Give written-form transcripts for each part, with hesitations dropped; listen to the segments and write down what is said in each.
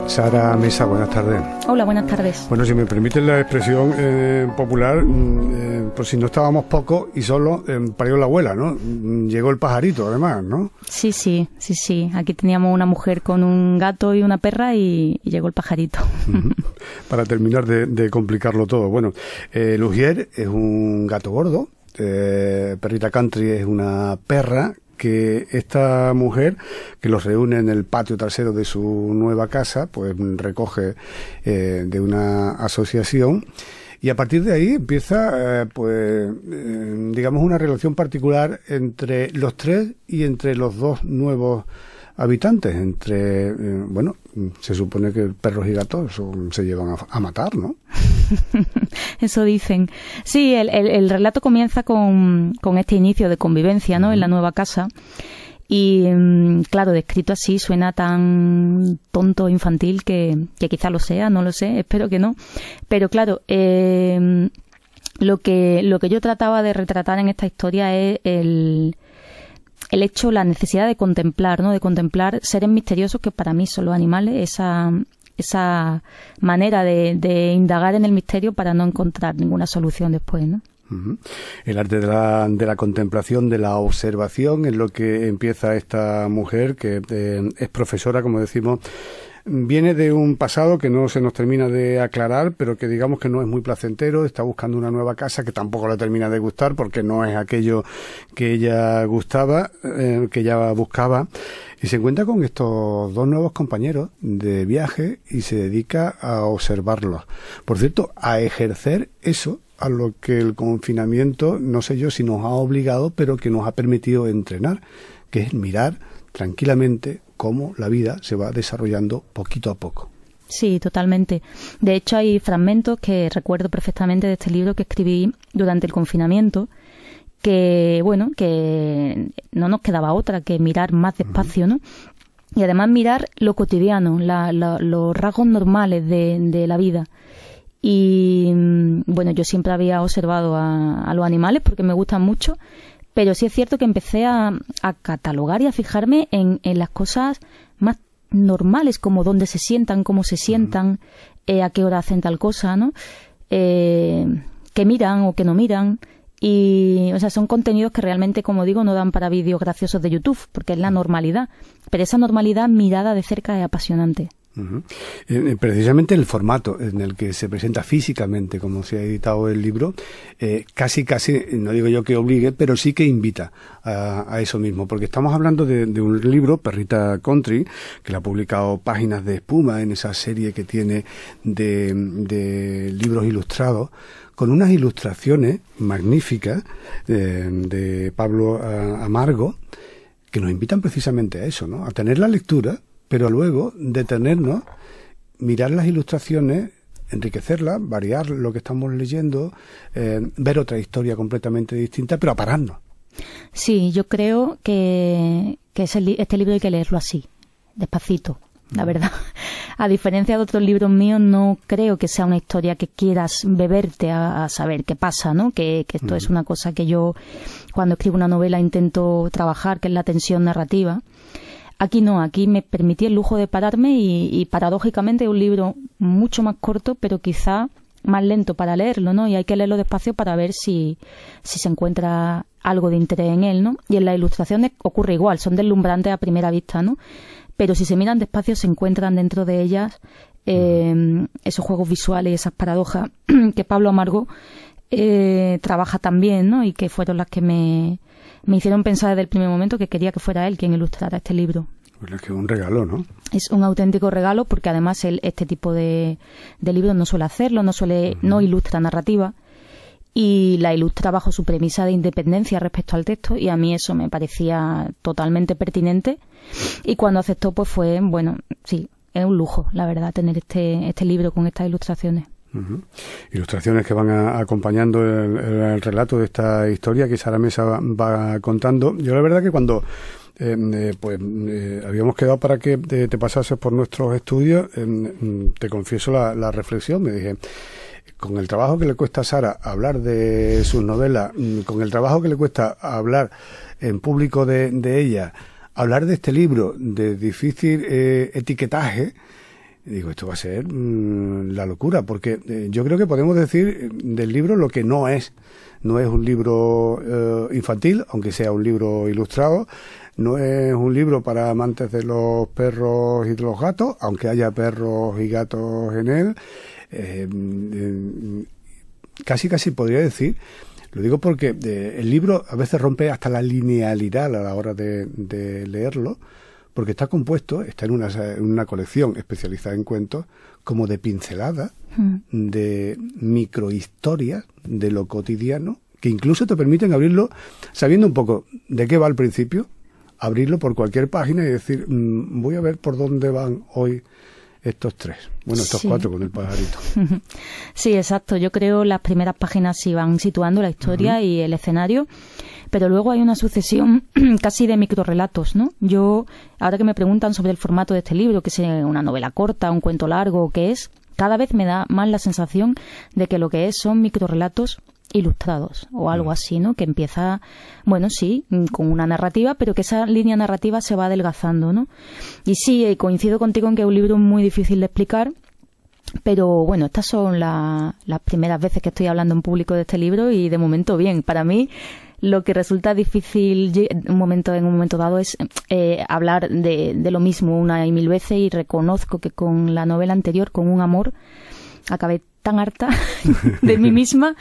Sara Mesa, buenas tardes. Hola, buenas tardes. Bueno, si me permiten la expresión popular, pues si no estábamos pocos y solo parió la abuela, ¿no? Llegó el pajarito, además, ¿no? Sí. Aquí teníamos una mujer con un gato y una perra y llegó el pajarito. Para terminar de complicarlo todo. Bueno, Lugier es un gato gordo, Perrita Country es una perra, que esta mujer, que los reúne en el patio trasero de su nueva casa, pues recoge de una asociación, y a partir de ahí empieza, digamos, una relación particular entre los tres y entre los dos nuevos habitantes. Se supone que perros y gatos se llevan a matar, ¿no? Eso dicen. Sí, el relato comienza con este inicio de convivencia, ¿no? En la nueva casa. Y claro, descrito así suena tan tonto, infantil, que quizá lo sea, no lo sé, espero que no. Pero claro, lo que yo trataba de retratar en esta historia es el hecho, la necesidad de contemplar, ¿no? De contemplar seres misteriosos que para mí son los animales, esa manera de indagar en el misterio para no encontrar ninguna solución después, ¿no? El arte de la contemplación, de la observación, es lo que empieza esta mujer, que es profesora, como decimos. Viene de un pasado que no se nos termina de aclarar, pero que digamos que no es muy placentero. Está buscando una nueva casa que tampoco le termina de gustar porque no es aquello que ella buscaba. Y se encuentra con estos dos nuevos compañeros de viaje y se dedica a observarlos. Por cierto, a ejercer eso a lo que el confinamiento, no sé yo si nos ha obligado, pero que nos ha permitido entrenar, que es mirar tranquilamente cómo la vida se va desarrollando poquito a poco. Sí, totalmente. De hecho, hay fragmentos que recuerdo perfectamente de este libro que escribí durante el confinamiento, que no nos quedaba otra que mirar más despacio, ¿no? Y además mirar lo cotidiano, los rasgos normales de la vida. Y bueno, yo siempre había observado a los animales porque me gustan mucho, pero sí es cierto que empecé a catalogar y a fijarme en las cosas más normales, como dónde se sientan, cómo se sientan, a qué hora hacen tal cosa, ¿no? Que miran o que no miran. Y, o sea, son contenidos que realmente, como digo, no dan para vídeos graciosos de YouTube, porque es la normalidad. Pero esa normalidad mirada de cerca es apasionante. Precisamente el formato en el que se presenta físicamente, como se ha editado el libro, casi, no digo yo que obligue, pero sí que invita a eso mismo, porque estamos hablando de un libro, Perrita Country, que le ha publicado Páginas de Espuma en esa serie que tiene de libros ilustrados, con unas ilustraciones magníficas de Pablo Amargo, que nos invitan precisamente a eso, ¿no? A tener la lectura, pero luego detenernos, mirar las ilustraciones, enriquecerlas, variar lo que estamos leyendo, ver otra historia completamente distinta, pero a pararnos. Sí, yo creo que este libro hay que leerlo así, despacito, la verdad. A diferencia de otros libros míos, no creo que sea una historia que quieras beberte a saber qué pasa, ¿no? Que esto es una cosa que yo, cuando escribo una novela, intento trabajar, que es la tensión narrativa. Aquí no, aquí me permití el lujo de pararme y paradójicamente es un libro mucho más corto, pero quizá más lento para leerlo, ¿no? Y hay que leerlo despacio para ver si se encuentra algo de interés en él, ¿no? Y en las ilustraciones ocurre igual, son deslumbrantes a primera vista, ¿no? Pero si se miran despacio se encuentran dentro de ellas esos juegos visuales y esas paradojas que Pablo Amargo trabaja también, ¿no? Y que fueron las que me hicieron pensar desde el primer momento que quería que fuera él quien ilustrara este libro. Pues es que es un regalo, ¿no? Es un auténtico regalo porque además este tipo de libros no suele hacerlo, no ilustra narrativa y la ilustra bajo su premisa de independencia respecto al texto, y a mí eso me parecía totalmente pertinente, y cuando aceptó pues fue, bueno, sí, es un lujo, la verdad, tener este libro con estas ilustraciones. Ilustraciones que van acompañando el relato de esta historia que Sara Mesa va contando. Yo la verdad que cuando habíamos quedado para que te pasases por nuestros estudios, te confieso la reflexión, me dije, con el trabajo que le cuesta a Sara hablar de sus novelas, con el trabajo que le cuesta hablar en público de ella, hablar de este libro de difícil etiquetaje, Y digo, esto va a ser la locura, porque yo creo que podemos decir del libro lo que no es. No es un libro infantil, aunque sea un libro ilustrado. No es un libro para amantes de los perros y de los gatos, aunque haya perros y gatos en él. Casi podría decir, lo digo porque el libro a veces rompe hasta la linealidad a la hora de leerlo, porque está compuesto, está en una colección especializada en cuentos, como de pinceladas, de microhistorias de lo cotidiano, que incluso te permiten abrirlo, sabiendo un poco de qué va al principio, abrirlo por cualquier página y decir, voy a ver por dónde van hoy estos 3. Bueno, estos 4 con el pajarito. Sí, exacto. Yo creo las primeras páginas sí van situando la historia y el escenario, pero luego hay una sucesión casi de microrelatos, ¿no? Yo, ahora que me preguntan sobre el formato de este libro, que es una novela corta, un cuento largo, ¿qué es? Cada vez me da más la sensación de que lo que es son microrelatos ilustrados o algo así, ¿no? Que empieza, bueno, sí, con una narrativa, pero que esa línea narrativa se va adelgazando, ¿no? Y sí, coincido contigo en que es un libro muy difícil de explicar, pero bueno, estas son las primeras veces que estoy hablando en público de este libro y de momento bien. Para mí lo que resulta difícil en un momento dado es hablar de lo mismo una y mil veces, y reconozco que con la novela anterior, con Un amor, acabé tan harta de mí misma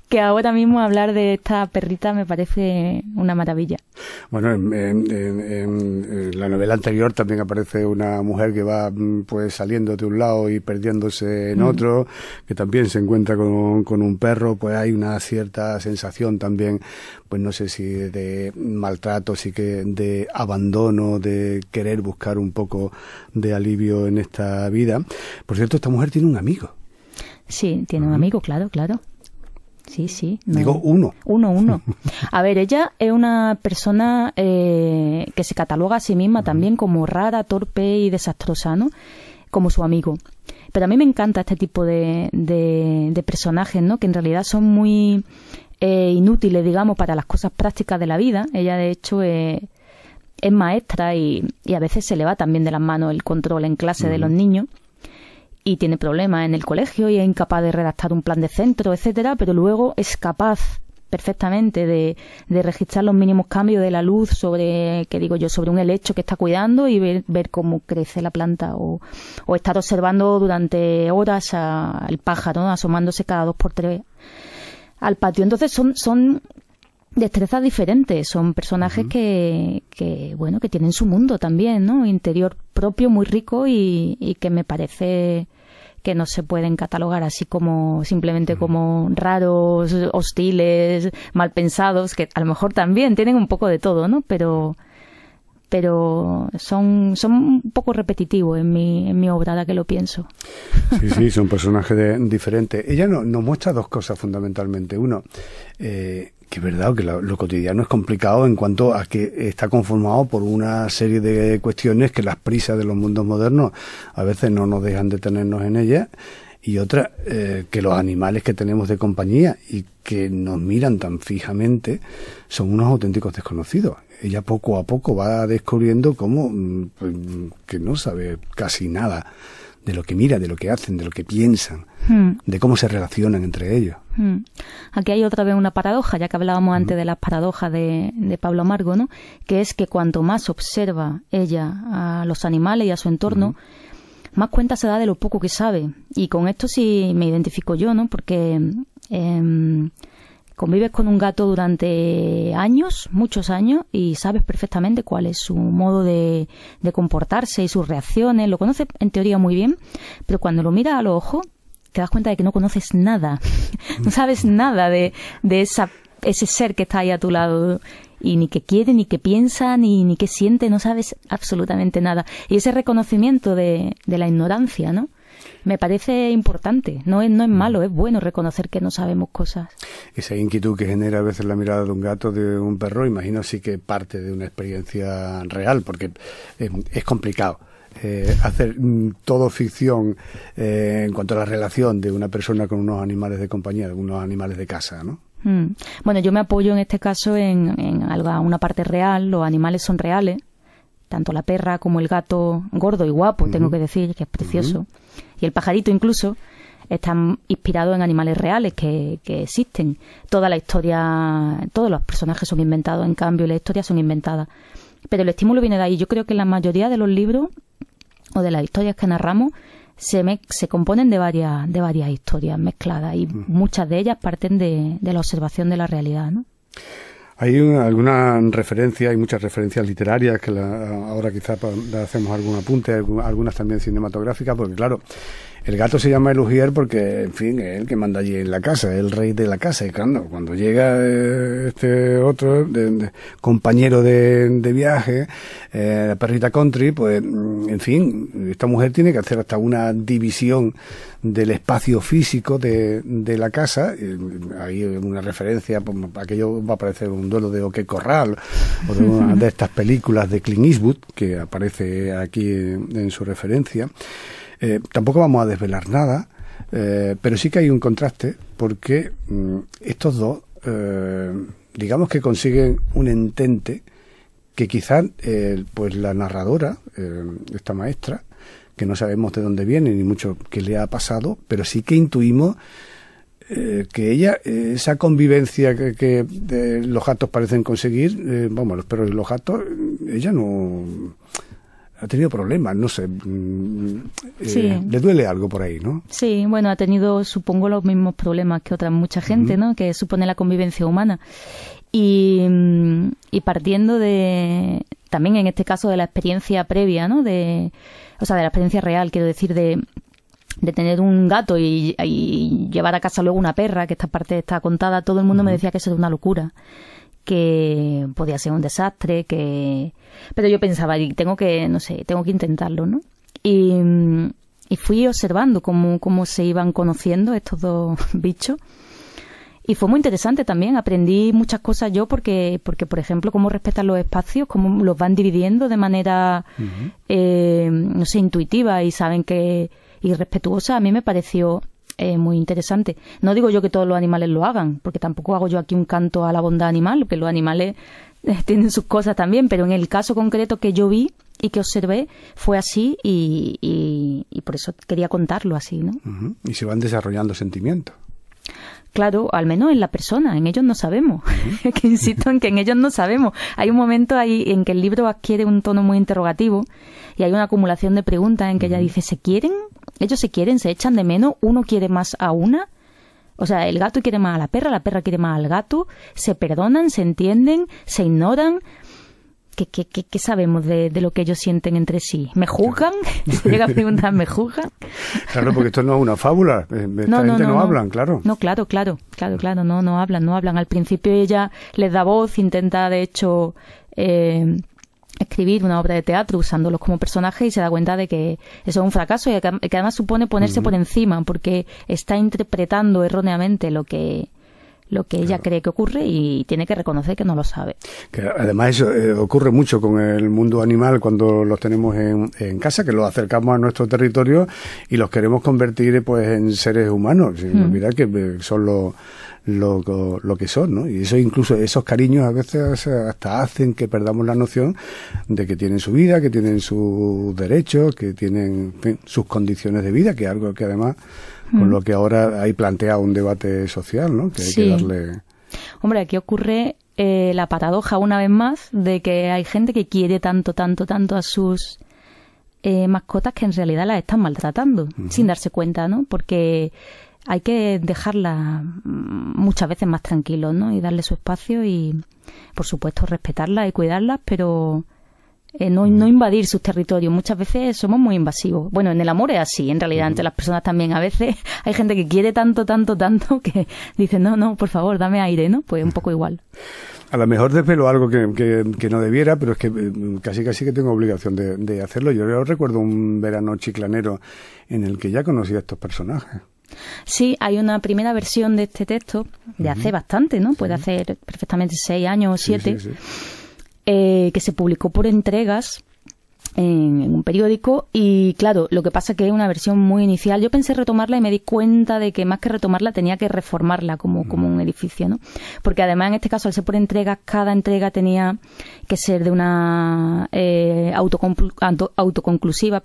que ahora mismo hablar de esta perrita me parece una maravilla. Bueno, en la novela anterior también aparece una mujer que va pues saliendo de un lado y perdiéndose en otro, que también se encuentra con un perro. Pues hay una cierta sensación también, pues no sé si de maltrato, sí que de abandono, de querer buscar un poco de alivio en esta vida. Por cierto, esta mujer tiene un amigo. Sí, tiene un amigo, claro. Sí. No. Digo uno. Uno. A ver, ella es una persona que se cataloga a sí misma también como rara, torpe y desastrosa, ¿no? Como su amigo. Pero a mí me encanta este tipo de personajes, ¿no? Que en realidad son muy inútiles, digamos, para las cosas prácticas de la vida. Ella, de hecho, es maestra y a veces se le va también de las manos el control en clase de los niños. Y tiene problemas en el colegio y es incapaz de redactar un plan de centro, etcétera, pero luego es capaz perfectamente de registrar los mínimos cambios de la luz sobre un helecho que está cuidando y ver cómo crece la planta, o estar observando durante horas al pájaro, ¿no? Asomándose cada 2 por 3 al patio. Entonces son destrezas diferentes, son personajes que tienen su mundo también, ¿no? Interior propio muy rico y que me parece que no se pueden catalogar así como simplemente como raros, hostiles, mal pensados, que a lo mejor también tienen un poco de todo, ¿no? Pero son un poco repetitivos en mi obra, ahora que lo pienso. Sí, son personajes diferentes. Ella nos muestra 2 cosas fundamentalmente. Uno, que es verdad que lo cotidiano es complicado en cuanto a que está conformado por una serie de cuestiones que las prisas de los mundos modernos a veces no nos dejan detenernos en ellas. Y otra, que los animales que tenemos de compañía y que nos miran tan fijamente son unos auténticos desconocidos. Ella poco a poco va descubriendo cómo que no sabe casi nada de lo que mira, de lo que hacen, de lo que piensan, de cómo se relacionan entre ellos. Aquí hay otra vez una paradoja, ya que hablábamos antes de las paradojas de Pablo Amargo, ¿no? Que es que cuanto más observa ella a los animales y a su entorno, más cuenta se da de lo poco que sabe. Y con esto sí me identifico yo, ¿no? Porque convives con un gato durante años, muchos años, y sabes perfectamente cuál es su modo de comportarse y sus reacciones. Lo conoces en teoría muy bien, pero cuando lo miras a los ojos te das cuenta de que no conoces nada. No sabes nada de ese ser que está ahí a tu lado. Y ni qué quiere, ni qué piensa, ni qué siente, no sabes absolutamente nada. Y ese reconocimiento de la ignorancia, ¿no? Me parece importante. No es malo, es bueno reconocer que no sabemos cosas. Esa inquietud que genera a veces la mirada de un gato, de un perro, imagino sí que parte de una experiencia real, porque es complicado. Hacer todo ficción en cuanto a la relación de una persona con unos animales de compañía, de unos animales de casa, ¿no? Bueno, yo me apoyo en este caso en una parte real. Los animales son reales, tanto la perra como el gato, gordo y guapo, tengo que decir, que es precioso, y el pajarito incluso, están inspirados en animales reales que existen. Toda la historia, todos los personajes son inventados, en cambio, las historias son inventadas. Pero el estímulo viene de ahí. Yo creo que la mayoría de los libros o de las historias que narramos se componen de varias historias mezcladas, y muchas de ellas parten de la observación de la realidad, ¿no? Hay alguna referencia, hay muchas referencias literarias que ahora quizás le hacemos algún apunte, algunas también cinematográficas, porque claro, el gato se llama Elugier porque, en fin, es el que manda allí en la casa, es el rey de la casa. Y cuando llega este otro compañero de viaje, la perrita Country, pues, en fin, esta mujer tiene que hacer hasta una división del espacio físico de la casa. Hay una referencia, pues, aquello va a parecer un duelo de OK Corral, o de una de estas películas de Clint Eastwood, que aparece aquí en su referencia. Tampoco vamos a desvelar nada, pero sí que hay un contraste, porque estos dos, digamos que consiguen un entente que quizás pues la narradora, esta maestra, que no sabemos de dónde viene ni mucho qué le ha pasado, pero sí que intuimos que ella, esa convivencia que los gatos parecen conseguir, vamos, los perros y los gatos, ella no ha tenido problemas, no sé, le duele algo por ahí, ¿no? Sí, bueno, ha tenido, supongo, los mismos problemas que mucha gente, ¿no? Que supone la convivencia humana. Y partiendo también en este caso de la experiencia previa, ¿no? De la experiencia real, quiero decir, de tener un gato y llevar a casa luego una perra, que esta parte está contada, todo el mundo me decía que eso era una locura, que podía ser un desastre, pero yo pensaba, tengo que intentarlo, ¿no? Y fui observando cómo se iban conociendo estos dos bichos, y fue muy interesante también. Aprendí muchas cosas yo porque por ejemplo, cómo respetan los espacios, cómo los van dividiendo de manera intuitiva, y saben y respetuosa. A mí me pareció muy interesante. No digo yo que todos los animales lo hagan, porque tampoco hago yo aquí un canto a la bondad animal, que los animales tienen sus cosas también, pero en el caso concreto que yo vi y que observé fue así, y por eso quería contarlo así, ¿no? Y se van desarrollando sentimientos. Claro, al menos en la persona, en ellos no sabemos. Que insisto en que en ellos no sabemos. Hay un momento ahí en que el libro adquiere un tono muy interrogativo, y hay una acumulación de preguntas en que ella dice, ¿se quieren? Ellos se quieren, se echan de menos, uno quiere más a una. O sea, el gato quiere más a la perra quiere más al gato, se perdonan, se entienden, se ignoran. ¿Qué sabemos de lo que ellos sienten entre sí? ¿Me juzgan? Se llega a preguntar, ¿me juzgan? Claro, porque esto no es una fábula. Esta gente no hablan, claro. No, claro, no hablan. Al principio ella les da voz, intenta de hecho escribir una obra de teatro usándolos como personajes, y se da cuenta de que eso es un fracaso, y que además supone ponerse por encima, porque está interpretando erróneamente lo que ella cree que ocurre, y tiene que reconocer que no lo sabe. Que además eso ocurre mucho con el mundo animal cuando los tenemos en casa, que los acercamos a nuestro territorio y los queremos convertir pues en seres humanos, sin olvidar que son lo que son, ¿no? Y eso, incluso esos cariños a veces hasta hacen que perdamos la noción de que tienen su vida, que tienen sus derechos, que tienen, en fin, sus condiciones de vida, que es algo que además con lo que ahora hay plantea un debate social, ¿no? Que hay que darle... Hombre, aquí ocurre la paradoja una vez más de que hay gente que quiere tanto a sus mascotas, que en realidad las están maltratando sin darse cuenta, ¿no? Porque hay que dejarlas muchas veces más tranquilos, ¿no? Y darle su espacio y, por supuesto, respetarlas y cuidarlas, pero no invadir sus territorios. Muchas veces somos muy invasivos. Bueno, en el amor es así, en realidad, entre las personas también. A veces hay gente que quiere tanto que dice, no, por favor, dame aire, ¿no? Pues un poco igual. A lo mejor desvelo algo que no debiera, pero es que casi que tengo obligación de hacerlo. Yo recuerdo un verano chiclanero en el que ya conocí a estos personajes. Sí, hay una primera versión de este texto de hace bastante, ¿no? Puede hacer perfectamente 6 años o 7. Sí. Que se publicó por entregas en un periódico, y claro, lo que pasa es que es una versión muy inicial. Yo pensé retomarla y me di cuenta de que más que retomarla tenía que reformarla como un edificio, ¿no? Porque además en este caso, al ser por entregas, cada entrega tenía que ser de una autoconclusiva,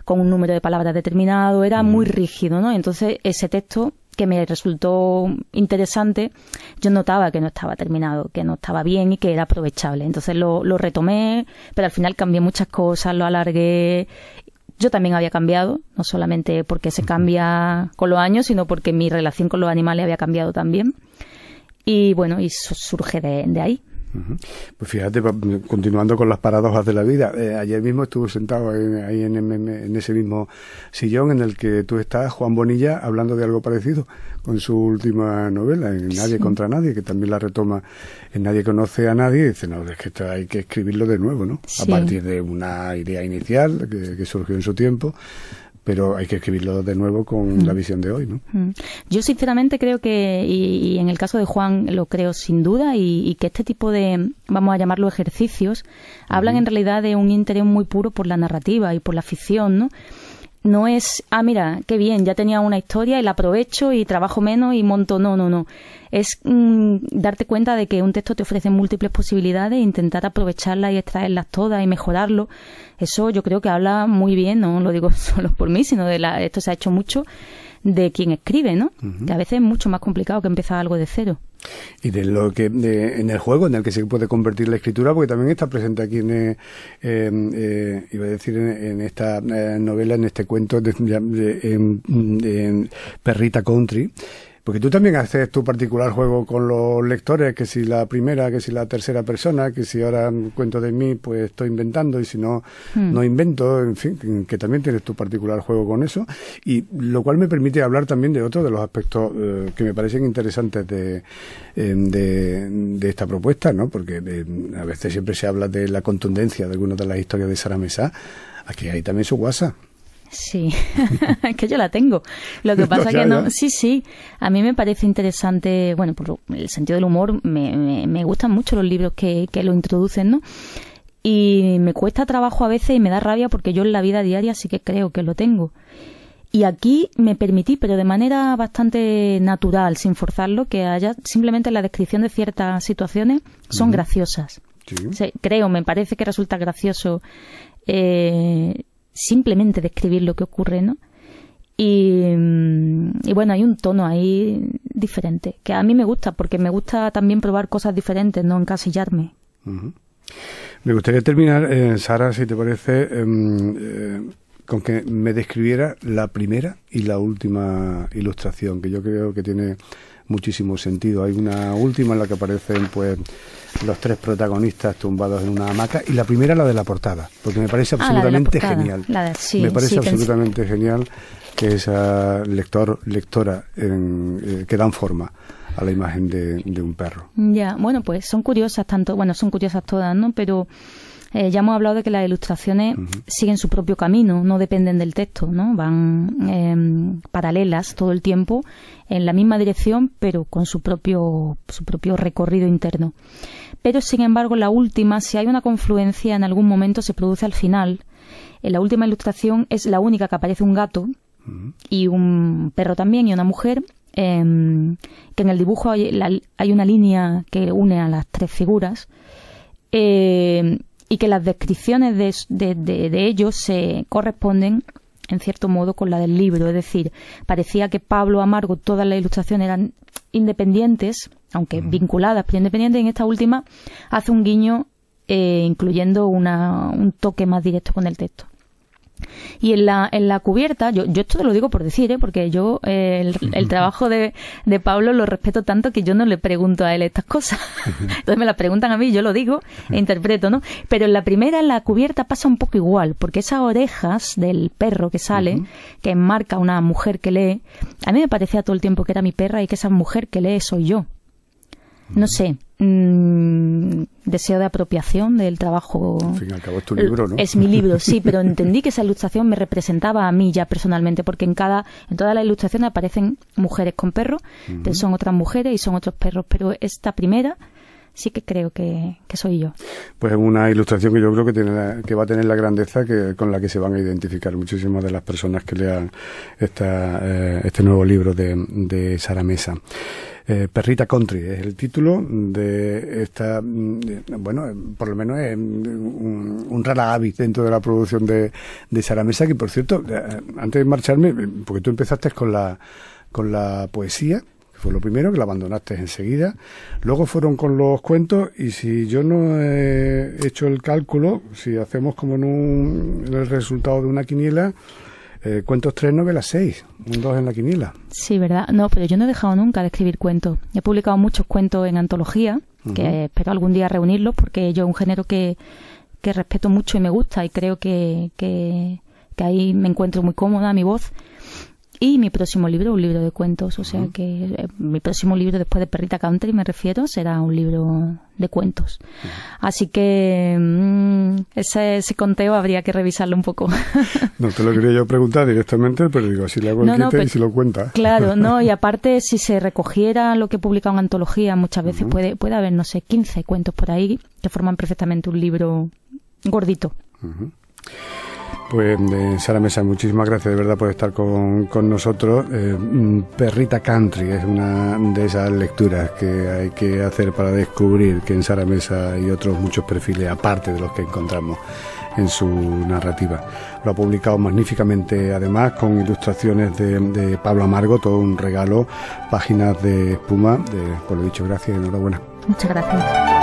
con un número de palabras determinado. Era muy rígido, ¿no? Entonces ese texto, que me resultó interesante, yo notaba que no estaba terminado, que no estaba bien y que era aprovechable. Entonces lo retomé, pero al final cambié muchas cosas, lo alargué. Yo también había cambiado, no solamente porque se cambia con los años, sino porque mi relación con los animales había cambiado también. Y bueno, y surge de ahí. Pues fíjate, continuando con las paradojas de la vida, ayer mismo estuve sentado ahí en ese mismo sillón en el que tú estás, Juan Bonilla, hablando de algo parecido con su última novela, en Nadie contra Nadie, que también la retoma en Nadie conoce a nadie, y dice, no, es que esto hay que escribirlo de nuevo, ¿no? Sí. A partir de una idea inicial que surgió en su tiempo, pero hay que escribirlo de nuevo con la visión de hoy, ¿no? Yo sinceramente creo que, y en el caso de Juan lo creo sin duda, y que este tipo de, vamos a llamarlo ejercicios, hablan en realidad de un interés muy puro por la narrativa y por la ficción, ¿no? No es, mira, qué bien, ya tenía una historia y la aprovecho y trabajo menos y monto. No. Es darte cuenta de que un texto te ofrece múltiples posibilidades e intentar aprovecharlas y extraerlas todas y mejorarlo. Eso yo creo que habla muy bien, no lo digo solo por mí, sino esto se ha hecho mucho de quien escribe, ¿no? Que a veces es mucho más complicado que empezar algo de cero. Y en el juego en el que se puede convertir la escritura, porque también está presente aquí en esta novela, en este cuento en Perrita Country, porque tú también haces tu particular juego con los lectores, que si la primera, que si la tercera persona, que si ahora cuento de mí, pues estoy inventando, y si no, no invento, en fin, que también tienes tu particular juego con eso, y lo cual me permite hablar también de otro de los aspectos que me parecen interesantes de esta propuesta, ¿no? Porque a veces siempre se habla de la contundencia de algunas de las historias de Sara Messá. Aquí hay también su guasa. Sí, es que yo la tengo. Lo que pasa que no. Sí. A mí me parece interesante, bueno, por el sentido del humor, me gustan mucho los libros que lo introducen, ¿no? Y me cuesta trabajo a veces y me da rabia porque yo en la vida diaria sí que creo que lo tengo. Y aquí me permití, pero de manera bastante natural, sin forzarlo, que haya simplemente la descripción de ciertas situaciones son graciosas. Sí. Me parece que resulta gracioso simplemente describir lo que ocurre, ¿no? Y bueno, hay un tono ahí diferente, que a mí me gusta, porque me gusta también probar cosas diferentes, no encasillarme. Me gustaría terminar, Sara, si te parece, con que me describiera la primera y la última ilustración, que yo creo que tiene muchísimo sentido. Hay una última en la que aparecen pues los tres protagonistas tumbados en una hamaca, y la primera, la de la portada, porque me parece absolutamente genial. Me parece absolutamente genial que esa lectora que dan forma a la imagen de un perro. Ya, bueno, pues son curiosas son curiosas todas, ¿no? Pero ya hemos hablado de que las ilustraciones siguen su propio camino, no dependen del texto, ¿no? Van paralelas todo el tiempo en la misma dirección, pero con su propio recorrido interno. Pero, sin embargo, la última, si hay una confluencia, en algún momento se produce al final. En la última ilustración es la única que aparece un gato y un perro también y una mujer, que en el dibujo hay una línea que une a las tres figuras, y que las descripciones de ellos se corresponden en cierto modo con la del libro. Es decir, parecía que Pablo Amargo, todas las ilustraciones eran independientes, aunque vinculadas, pero independientes. En esta última hace un guiño incluyendo un toque más directo con el texto. Y en la cubierta, yo esto te lo digo por decir, porque yo el trabajo de Pablo lo respeto tanto que yo no le pregunto a él estas cosas. Entonces me las preguntan a mí, yo lo digo e interpreto, ¿no? Pero en la primera, en la cubierta, pasa un poco igual, porque esas orejas del perro que sale, que enmarca una mujer que lee, a mí me parecía todo el tiempo que era mi perra y que esa mujer que lee soy yo. No sé, deseo de apropiación del trabajo. Al fin y al cabo es tu libro, ¿no? Es mi libro, sí, pero entendí que esa ilustración me representaba a mí ya personalmente, porque en todas las ilustraciones aparecen mujeres con perros, pero son otras mujeres y son otros perros. Pero esta primera sí que creo que soy yo. Pues es una ilustración que yo creo que va a tener la grandeza con la que se van a identificar muchísimas de las personas que lean este nuevo libro de Sara Mesa. Perrita Country es el título de esta, bueno, por lo menos es un rara avis dentro de la producción de Sara Mesa, que por cierto, antes de marcharme, porque tú empezaste con la poesía, que fue lo primero, que la abandonaste enseguida, luego fueron con los cuentos, y si yo no he hecho el cálculo, si hacemos como en el resultado de una quiniela, cuentos 3, novelas 6, un 2 en la quiniela. Sí, ¿verdad? No, pero yo no he dejado nunca de escribir cuentos. He publicado muchos cuentos en antología, que espero algún día reunirlos, porque yo es un género que respeto mucho y me gusta, y creo que ahí me encuentro muy cómoda, mi voz. Y mi próximo libro, un libro de cuentos, o sea que mi próximo libro después de Perrita Country, me refiero, será un libro de cuentos. Así que ese conteo habría que revisarlo un poco. No te lo quería yo preguntar directamente, pero digo, si le hago el quite y si lo cuenta. Claro, no, y aparte, si se recogiera lo que he publicado en antología, muchas veces puede haber, no sé, 15 cuentos por ahí que forman perfectamente un libro gordito. Pues Sara Mesa, muchísimas gracias de verdad por estar con nosotros. Perrita Country es una de esas lecturas que hay que hacer para descubrir que en Sara Mesa hay otros muchos perfiles aparte de los que encontramos en su narrativa. Lo ha publicado magníficamente, además, con ilustraciones de Pablo Amargo, todo un regalo, páginas de espuma. Por lo dicho, gracias y enhorabuena. Muchas gracias.